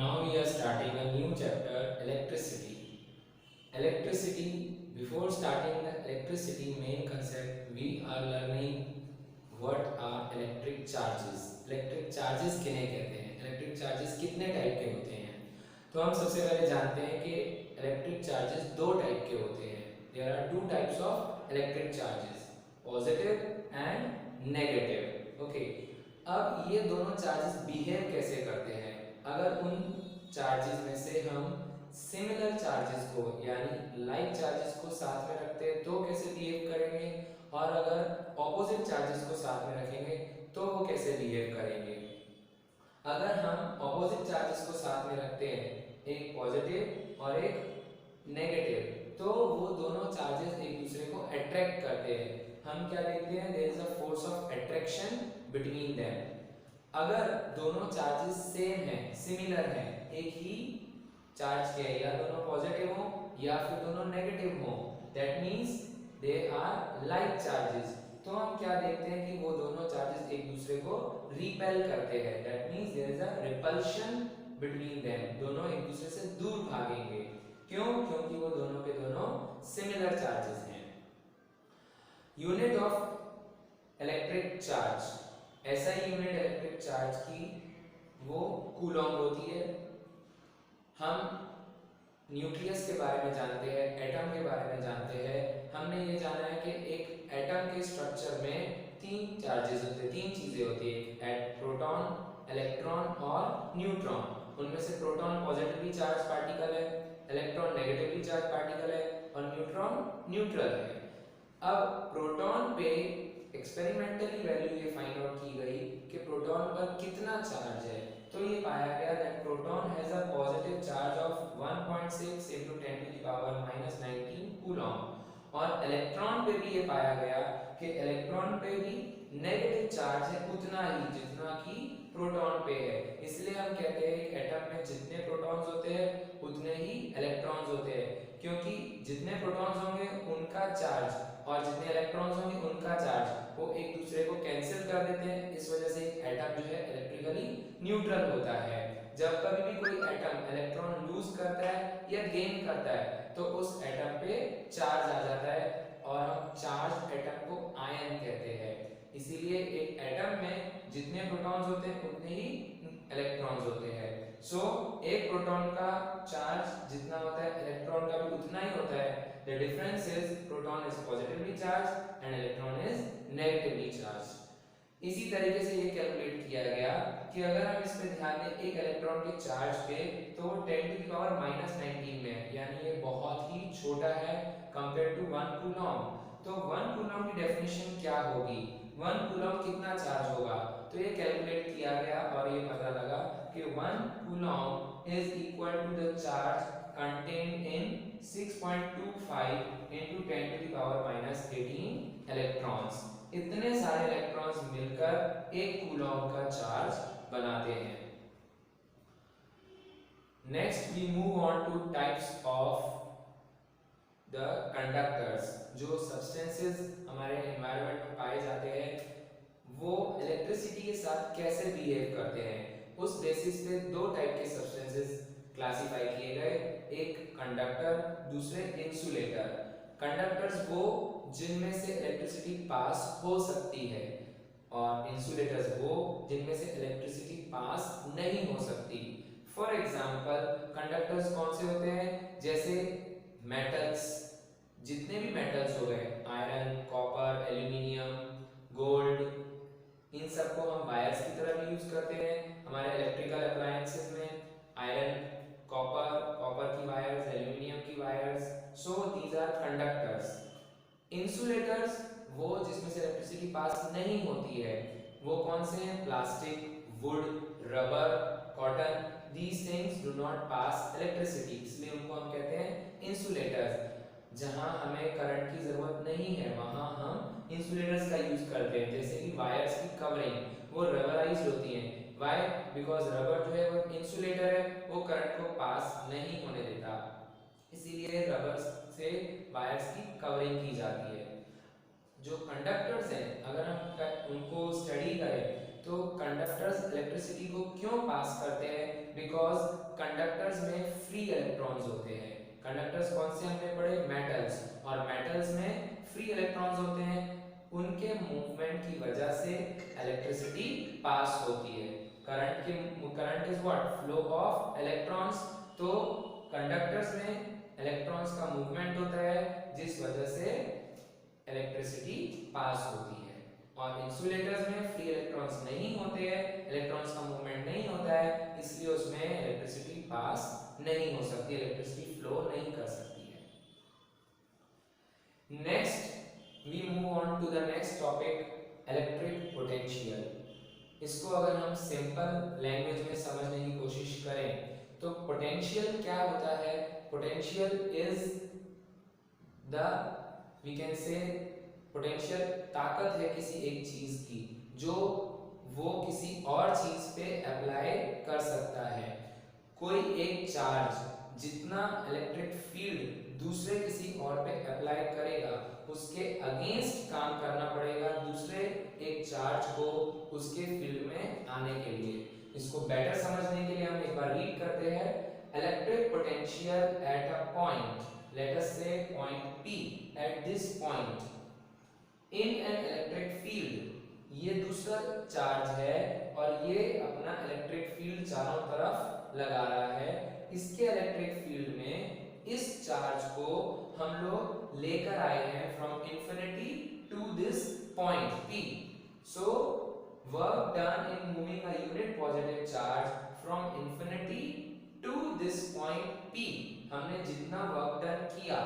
Now we are starting a new chapter, electricity. Electricity, before starting the electricity main concept, we are learning what are electric charges. Electric charges किन्हें कहते हैं, electric charges कितने type के होते हैं. तो हम सबसे पहले जानते हैं कि electric charges दो टाइप के होते हैं. There are two types of electric charges, positive and negative. Okay. अब ये दोनों चार्जेस बिहेव कैसे करते हैं. अगर उन चार्जेस में से हम सिमिलर चार्जेस को यानी लाइक चार्जेस को साथ में रखते हैं तो कैसे बिहेव करेंगे, और अगर ऑपोजिट चार्जेस को साथ में रखेंगे तो वो कैसे बिहेव करेंगे. अगर हम ऑपोजिट चार्जेस को साथ में रखते हैं, एक पॉजिटिव और एक नेगेटिव, तो वो दोनों चार्जेस एक दूसरे को अट्रैक्ट करते हैं. हम क्या देखते हैं, there is a force of attraction between them. अगर दोनों चार्जेस सेम हैं, सिमिलर हैं, एक ही चार्ज के, या दोनों पॉजिटिव हो या फिर दोनों नेगेटिव हो, that means they are like charges. तो हम क्या देखते हैं कि वो दोनों चार्जेस एक दूसरे को रिपेल करते हैं. That means there is a repulsion between them. दोनों एक दूसरे से दूर भागेंगे. क्यों? क्योंकि वो दोनों के दोनों सिमिलर चार्जेस हैं. यूनिट ऑफ इलेक्ट्रिक चार्ज, ऐसा ही यूनिट इलेक्ट्रिक चार्ज की वो कूलॉम होती है. हम न्यूक्लियस के बारे में जानते हैं, एटम के बारे में जानते हैं. हमने ये जाना है कि एक एटम के स्ट्रक्चर में तीन चार्जेस होते हैं, तीन चीजें होती है, प्रोटॉन, इलेक्ट्रॉन और न्यूट्रॉन. उनमें से प्रोटॉन पॉजिटिवली चार्ज पार्टिकल है, इलेक्ट्रॉन नेगेटिवली चार्ज पार्टिकल है और न्यूट्रॉन न्यूट्रल है. अब प्रोटॉन पे एक्सपेरिमेंटली वैल्यू ये फाइंड आउट की गई कि प्रोटॉन पर कितना चार्ज है. तो ये पाया गया that proton has a positive charge of 1.6 into 10 to the power minus 19 Coulomb. और इलेक्ट्रॉन पे भी ये पाया गया कि इलेक्ट्रॉन पे भी नेगेटिव चार्ज है उतना ही जितना कि प्रोटॉन पे है. इसलिए हम कहते हैं कि एटम में जितने प्रोटॉन्स होते हैं उतने ही इलेक्ट्रॉन्स होते हैं, क्योंकि जितने प्रोटॉन्स होंगे उनका चार्ज और जितने इलेक्ट्रॉन्स होंगे उनका चार्ज वो एक दूसरे को कैंसिल कर देते हैं. इस वजह से एटम जो है इलेक्ट्रिकली न्यूट्रल होता है. जब कभी भी कोई एटम इलेक्ट्रॉन लूज करता है या गेन करता है तो उस एटम पे चार्ज आ जाता है और हम चार्ज एटम को आयन कहते हैं. इसीलिए एक एटम में जितने प्रोटॉन्स होते हैं उतने ही इलेक्ट्रॉन्स होते हैं. सो एक प्रोटॉन का चार्ज जितना होता है इलेक्ट्रॉन का भी उतना ही होता है. The difference is proton is positively charged and electron is negatively charged. इसी तरीके से ये कैलकुलेट किया गया कि अगर हम इस पे ध्यान दें एक इलेक्ट्रॉन के चार्ज पे, तो वो 10 to the power minus 19 में है, यानी ये बहुत ही छोटा है कंपेयर टू 1 कूलॉम. तो 1 कूलॉम की डेफिनेशन क्या होगी, 1 कूलॉम कितना चार्ज होगा. तो ये कैलकुलेट किया गया और ये पता लगा कि 1 coulomb is equal to the charge contained in 6.25 into 10 to the power minus 18 electrons. इतने सारे इलेक्ट्रॉन्स मिलकर एक कूलॉम का चार्ज बनाते हैं. Next we move on to types of the conductors. जो सब्सटेंसेस हमारे एनवायरनमेंट में पाए जाते हैं वो इलेक्ट्रिसिटी के साथ कैसे बिहेव करते हैं, उस बेसिस पे दो टाइप के सब्सटेंसेस क्लासिफाई किए गए. एक कंडक्टर, दूसरे इंसुलेटर. कंडक्टर्स वो जिनमें से इलेक्ट्रिसिटी पास हो सकती है और इंसुलेटर्स वो जिनमें से इलेक्ट्रिसिटी पास नहीं हो सकती. फॉर एग्जांपल कंडक्टर्स कौन से होते हैं, जैसे मेटल्स, जितने भी मेटल्स हो गए, आयरन, कॉपर, एल्यूमिनियम, गोल्ड, इन सबको हम वायर्स की तरह भी यूज करते हैं हमारे इलेक्ट्रिकल अप्लायंसेस में. आयरन, कॉपर की वायर्स, एल्यूमिनियम की wires. So these are conductors. Insulators वो जिसमें से इलेक्ट्रिसिटी पास नहीं होती है, वो कौन से हैं, plastic, would, rubber, cotton. These things do not pass electricity, इसलिए उनको हम कहते हैं इंसुलेटर्स. जहां हमें करंट की जरूरत नहीं है वहां हम इंसुलेटर्स का यूज करते हैं. जैसे कि वायर्स की कवरिंग वो रबराइज्ड होती हैं. Why? Because रबर जो है वो इंसुलेटर है, वो करंट को पास नहीं होने देता, इसीलिए रबर से वायर्स की कवरिंग की जाती है. जो कंडक्टर्स हैं अगर हम उनको स्टडी करें तो कंडक्टर्स इलेक्ट्रिसिटी को क्यों पास करते हैं? बिकॉज कंडक्टर्स में फ्री इलेक्ट्रॉन्स होते हैं। कंडक्टर्स कौन से हमने पढ़े? मेटल्स। और मेटल्स में फ्री इलेक्ट्रॉन्स होते हैं, उनके मूवमेंट की वजह से इलेक्ट्रिसिटी पास होती है। Current is what? Flow of electrons. तो कंडक्टर्स में इलेक्ट्रॉन्स का मूवमेंट होता है जिस वजह से इलेक्ट्रिसिटी पास होती है। और इंसुलेटर्स में फ्री इलेक्ट्रॉन्स नहीं होते हैं, इलेक्ट्रॉन्स का मूवमेंट नहीं होता है, इसलिए उसमें इलेक्ट्रिसिटी पास नहीं हो सकती, इलेक्ट्रिसिटी फ्लो नहीं कर सकती है। Next we move on to the next topic, electric potential. इसको अगर हम सिंपल लैंग्वेज में समझने की कोशिश करें तो पोटेंशियल क्या होता है? Potential is the, we can say, potential ताकत है किसी एक चीज की जो वो किसी और चीज पे अप्लाई कर सकता है। कोई एक चार्ज जितना इलेक्ट्रिक फील्ड दूसरे किसी और पे अप्लाई करेगा उसके अगेंस्ट काम करना पड़ेगा दूसरे एक चार्ज को उसके फील्ड में आने के लिए। इसको बेटर समझने के लिए हम एक बार रीड करते हैं। Electric potential at a point, let us say point P, at this point in an electric field, ये दूसरा चार्ज है और ये अपना इलेक्ट्रिक फील्ड चारों तरफ लगा रहा है। इसके इलेक्ट्रिक फील्ड में इस चार्ज को हम लोग लेकर आए हैं from infinity to this point P। So work done in moving a unit positive charge from infinity to this point P, हमने जितना वर्क डन किया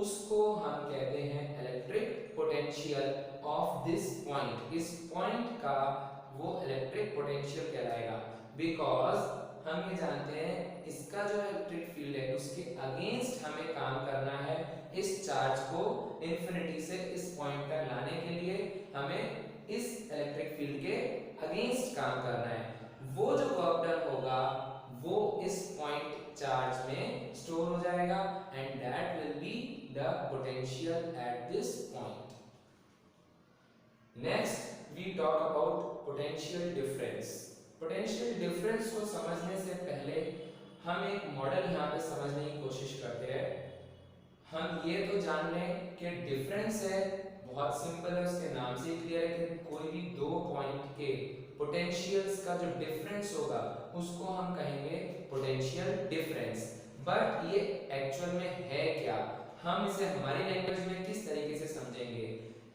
उसको हम कहते हैं electric potential of this point. इस पॉइंट का वो इलेक्ट्रिक पोटेंशियल कहलाएगा। बिकॉज हम ये जानते हैं इसका जो इलेक्ट्रिक फील्ड है उसके अगेंस्ट हमें काम करना है। इस चार्ज को इंफिनिटी से इस पॉइंट तक लाने के लिए हमें इस इलेक्ट्रिक फील्ड के अगेंस्ट काम करना है। वो जो वर्क डन होगा वो इस पॉइंट चार्ज में स्टोर हो जाएगा and that will be the potential at this point. Next we talk about potential difference. Potential difference को समझने से पहले हम एक मॉडल यहाँ पे समझने की कोशिश करते हैं। हम ये तो जान लें कि डिफरेंस है, बहुत सिंपल है, उसके नाम से ही क्लियर है कि कोई भी दो पॉइंट के पोटेंशियल्स का जो डिफरेंस होगा उसको हम कहेंगे पोटेंशियल डिफरेंस। बट ये एक्चुअल में है क्या, हम इसे हमारी लैंग्वेज में किस तरीके से समझेंगे?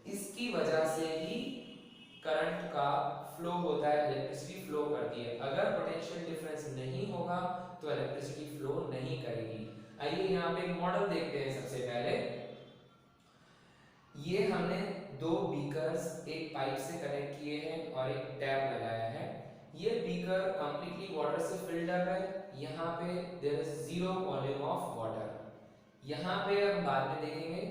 इसकी वजह से ही करंट का फ्लो होता है, इलेक्ट्रिसिटी फ्लो करती है। अगर पोटेंशियल डिफरेंस नहीं होगा तो इलेक्ट्रिसिटी फ्लो नहीं करेगी। आइए यहाँ पे एक मॉडल देखते हैं। सबसे पहले ये हमने दो बीकर्स एक पाइप से कनेक्ट किए हैं और एक टैप लगाया है। ये बीकर कंप्लीटली वाटर से फिल्ड अप है। यहाँ पे there is zero volume of water. यहाँ पे हम बाद में देखेंगे,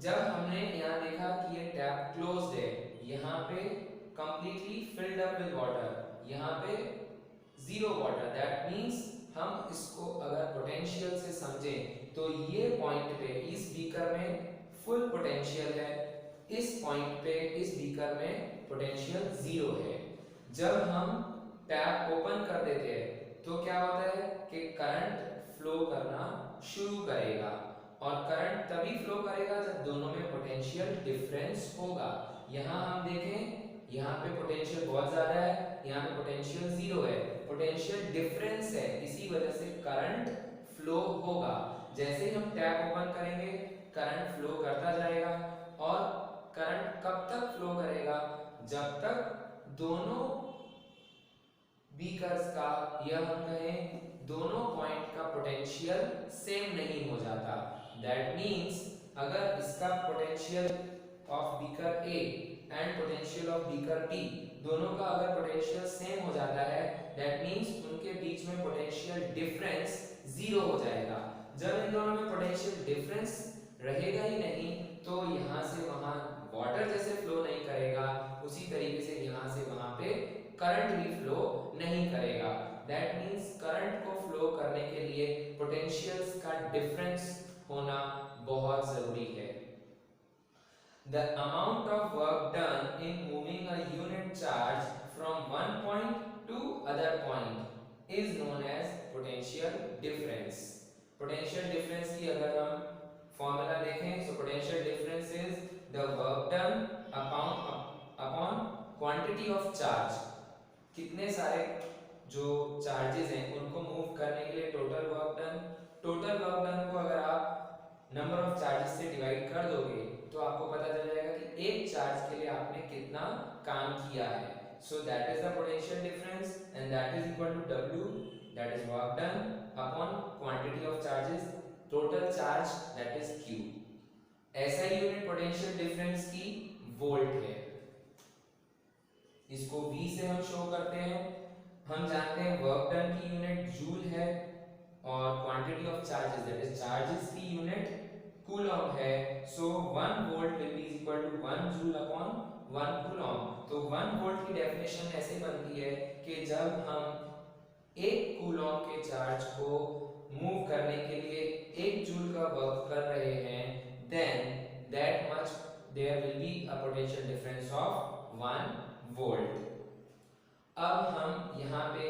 जब हमने यहाँ देखा कि ये टैप क्लोज्ड है, यहाँ पे completely filled up with water, यहाँ पे जीरो वाटर। दैट मींस हम इसको अगर पोटेंशियल से समझें तो ये पॉइंट पे इस बीकर में फुल पोटेंशियल है, इस पॉइंट पे इस बीकर में पोटेंशियल जीरो है। जब हम टैप ओपन कर देते हैं तो क्या होता है कि करंट फ्लो करना शुरू करेगा और करंट तभी फ्लो करेगा जब दोनों में पोटेंशियल डिफरेंस होगा। यहाँ हम देखें, यहाँ पे पोटेंशियल बहुत ज्यादा है, यहाँ पे पोटेंशियल जीरो है, पोटेंशियल डिफरेंस है, इसी वजह से करंट फ्लो होगा। जैसे ही हम टैप ओपन करेंगे करंट फ्लो करता जाएगा और करंट कब तक फ्लो करेगा? जब तक दोनों बीकर्स का या हम कहें दोनों पॉइंट का पोटेंशियल सेम नहीं हो जाता। दैट मींस अगर इसका potential of beaker A and potential of beaker B दोनों का अगर पोटेंशियल सेम हो जाता है, दैट मींस उनके बीच में पोटेंशियल डिफरेंस जीरो हो जाएगा। जब इन दोनों में पोटेंशियल डिफरेंस रहेगा ही नहीं तो यहाँ से वहाँ वाटर जैसे फ्लो नहीं करेगा, उसी तरीके से यहाँ से वहाँ पे करंट भी फ्लो नहीं करेगा। दैट मींस करंट को फ्लो करने के लिए पोटेंशियल्स का डिफरेंस होना बहुत जरूरी है। The amount of work done in moving a unit charge from one point to other point is known as potential difference. Potential difference की अगर हम फॉर्मूला देखें, so potential difference is the work done upon quantity of charge. कितने सारे जो charges हैं उनको move करने के लिए total work done, total work done को अगर आप नंबर ऑफ चार्जेस से डिवाइड कर दोगे तो आपको पता चल जाएगा कि एक चार्ज के लिए आपने कितना काम किया है. So that is the potential difference and that is equal to W, that is work done upon quantity of charges, total charge that is Q. ऐसा ही यूनिट पोटेंशियल डिफरेंस की वोल्ट है. इसको V से हम शो करते हैं. हम जानते हैं वर्क डन की यूनिट जूल है और quantity of charges that is charges की यूनिट कूलॉम है. So 1 volt will be equal to 1 joule upon 1 coulomb. तो 1 वोल्ट की डेफिनेशन ऐसे बनती है कि जब हम 1 कूलॉम के चार्ज को मूव करने के लिए 1 जूल का वर्क कर रहे हैं, then that much there will be a potential difference of 1 volt. अब हम यहाँ पे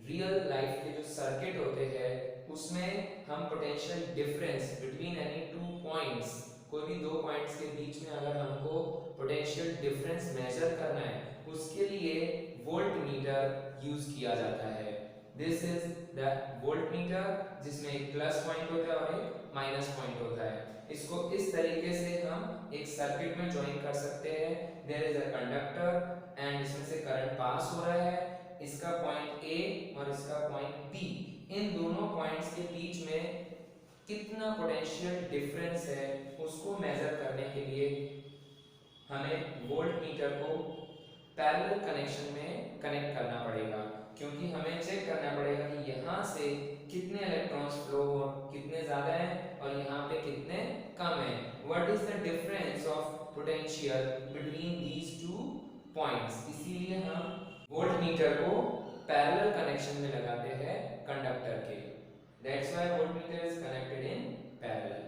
रियल लाइफ के जो सर्किट होते हैं उसमें हम potential difference between any two points, कोई भी दो पॉइंट्स के बीच में अगर हमको पोटेंशियल डिफरेंस मेजर करना है उसके लिए वोल्ट मीटर यूज किया जाता है. This is the volt meter जिसमें एक प्लस पॉइंट होता है और एक माइनस पॉइंट होता है. इसको इस तरीके से हम एक सर्किट में ज्वाइन कर सकते हैं. There is a conductor and इसमें से करंट पास हो रहा है. इसका पॉइंट A और इसका पॉइंट B, इन दोनों पॉइंट्स के बीच में कितना पोटेंशियल डिफरेंस है उसको मेजर करने के लिए हमें वोल्ट मीटर को पैरेलल कनेक्शन में कनेक्ट करना पड़ेगा, क्योंकि हमें चेक करना पड़ेगा कि यहाँ से कितने इलेक्ट्रॉन्स फ्लो हो, कितने ज्यादा हैं और यहाँ पे कितने कम हैं. What is the difference of potential between these two points. इसीलिए हम वोल्ट मीटर को पैरेलल कनेक्शन में लगाते हैं कंडक्टर के. That's why volt meter is connected in parallel.